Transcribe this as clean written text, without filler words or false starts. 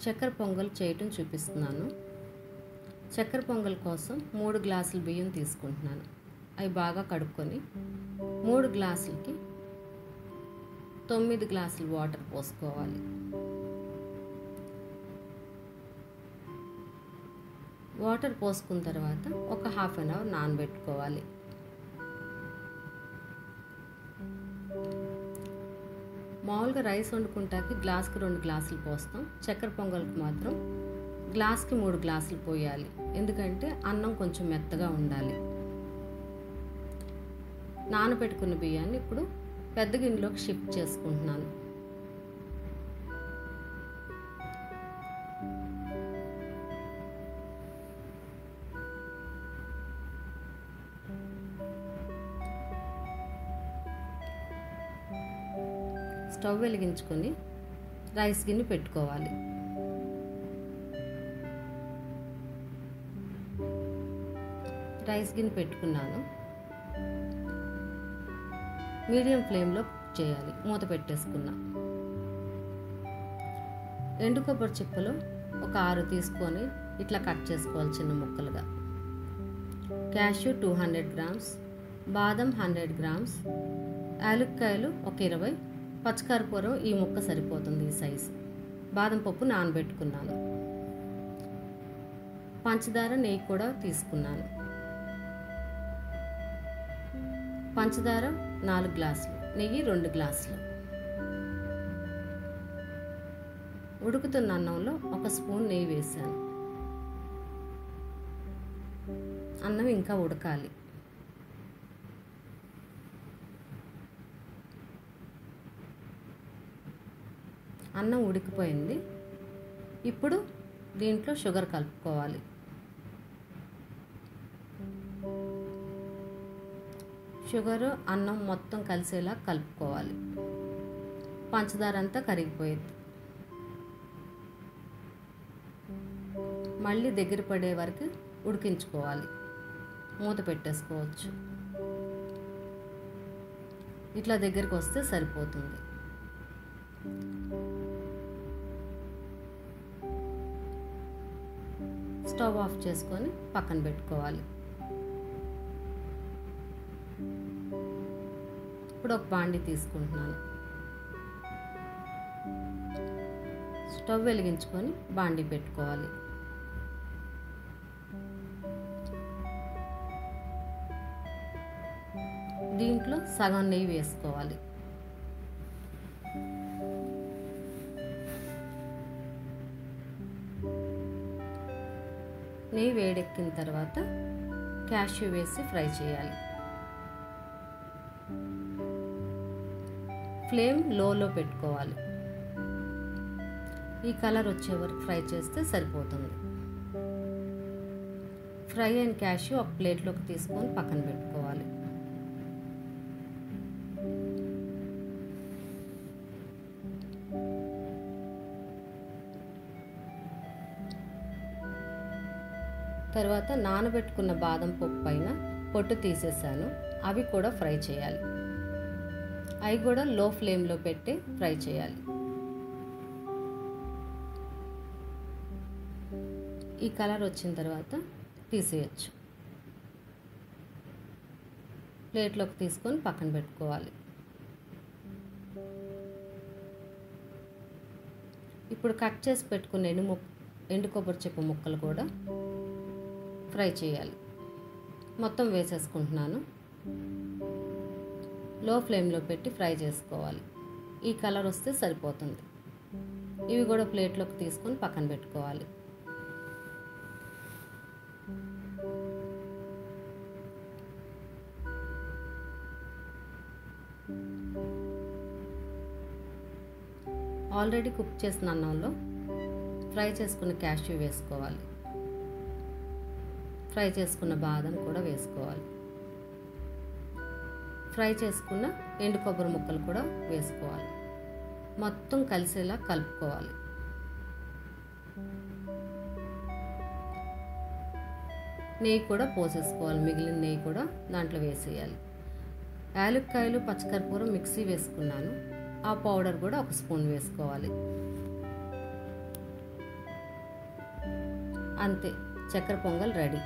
చక్కెర పొంగల్ చేయటం చూపిస్తున్నాను. చక్కెర పొంగల్ కోసం 3 గ్లాసులు బియ్యం తీసుకుంటున్నాను. అవి బాగా కడుక్కొని 3 గ్లాసులకి 9 గ్లాసులు వాటర్ పోసుకోవాలి. వాటర్ పోసుకున్న తర్వాత ఒక హాఫ్ అన్ అవర్ నానబెట్టుకోవాలి. మామూలుగా రైస్ వండుకుంటాకి గ్లాస్కి 2 గ్లాసులు పోస్తాం. చక్కెర పొంగల్కి మాత్రం గ్లాస్కి 3 గ్లాసులు పోయాలి. ఎందుకంటే అన్నం కొంచెం మెత్తగా ఉండాలి. నానబెట్టుకున్న బియ్యాన్ని ఇప్పుడు పెద్ద గిన్నెలోకి షిఫ్ట్ చేసుకుంటున్నాను. స్టవ్ వెలిగించుకొని రైస్ గిన్నె పెట్టుకోవాలి. రైస్ గిన్నె పెట్టుకున్నాను. మీడియం ఫ్లేమ్లో కుక్ చేయాలి. మూత పెట్టేసుకున్నా. ఎండు కొబ్బరి చిప్పలు ఒక 6 తీసుకొని ఇట్లా కట్ చేసుకోవాలి చిన్న ముక్కలుగా. క్యాష్యూ 200 గ్రామ్స్, బాదం 100 గ్రామ్స్, యాలక్కాయలు ఒక 20, పచ్చికర్పూరం ఈ ముక్క సరిపోతుంది ఈ సైజు. బాదం పప్పు నానబెట్టుకున్నాను. పంచదార నెయ్యి కూడా తీసుకున్నాను. పంచదార 4 గ్లాసులు, నెయ్యి 2 గ్లాసులు. ఉడుకుతున్న అన్నంలో ఒక స్పూన్ నెయ్యి వేసాను. అన్నం ఇంకా ఉడకాలి. అన్నం ఉడికిపోయింది. ఇప్పుడు దీంట్లో షుగర్ కలుపుకోవాలి. షుగరు అన్నం మొత్తం కలిసేలా కలుపుకోవాలి. పంచదార అంతా కరిగిపోయింది. మళ్ళీ దగ్గర పడే వరకు ఉడికించుకోవాలి. మూత పెట్టేసుకోవచ్చు. ఇట్లా దగ్గరికి వస్తే సరిపోతుంది. స్టవ్ ఆఫ్ చేసుకొని పక్కన పెట్టుకోవాలి. ఇప్పుడు ఒక బాండి తీసుకుంటున్నాను. స్టవ్ వెలిగించుకొని బాండి పెట్టుకోవాలి. దీంట్లో సగం నెయ్యి వేసుకోవాలి. నెయ్యి వేడెక్కిన తర్వాత క్యాష్యూ వేసి ఫ్రై చేయాలి. ఫ్లేమ్ లోలో పెట్టుకోవాలి. ఈ కలర్ వచ్చే వరకు ఫ్రై చేస్తే సరిపోతుంది. ఫ్రై అయిన క్యాష్యూ ఒక ప్లేట్లోకి తీసుకొని పక్కన పెట్టుకోవాలి. తర్వాత నానబెట్టుకున్న బాదం పప్పు పైన పొట్టు తీసేసాను. అవి కూడా ఫ్రై చేయాలి. అవి కూడా లో ఫ్లేమ్లో పెట్టి ఫ్రై చేయాలి. ఈ కలర్ వచ్చిన తర్వాత తీసేయచ్చు. ప్లేట్లోకి తీసుకొని పక్కన పెట్టుకోవాలి. ఇప్పుడు కట్ చేసి పెట్టుకున్న ఎండు కొబ్బరి చిప్ప ముక్కలు కూడా ఫ్రై చేయాలి. మొత్తం వేసేసుకుంటున్నాను. లో ఫ్లేమ్లో పెట్టి ఫ్రై చేసుకోవాలి. ఈ కలర్ వస్తే సరిపోతుంది. ఇవి కూడా ప్లేట్లోకి తీసుకొని పక్కన పెట్టుకోవాలి. ఆల్రెడీ కుక్ చేసిన అన్నంలో ఫ్రై చేసుకున్న క్యాష్యూ వేసుకోవాలి. ఫ్రై చేసుకున్న బాదం కూడా వేసుకోవాలి. ఫ్రై చేసుకున్న ఎండు కొబ్బరి ముక్కలు కూడా వేసుకోవాలి. మొత్తం కలిసేలా కలుపుకోవాలి. నెయ్యి కూడా పోసేసుకోవాలి. మిగిలిన నెయ్యి కూడా దాంట్లో వేసేయాలి. యాలక్కాయలు పచ్చికర్పూరం మిక్సీ వేసుకున్నాను. ఆ పౌడర్ కూడా ఒక స్పూన్ వేసుకోవాలి. అంతే, చక్కెర పొంగల్ రెడీ.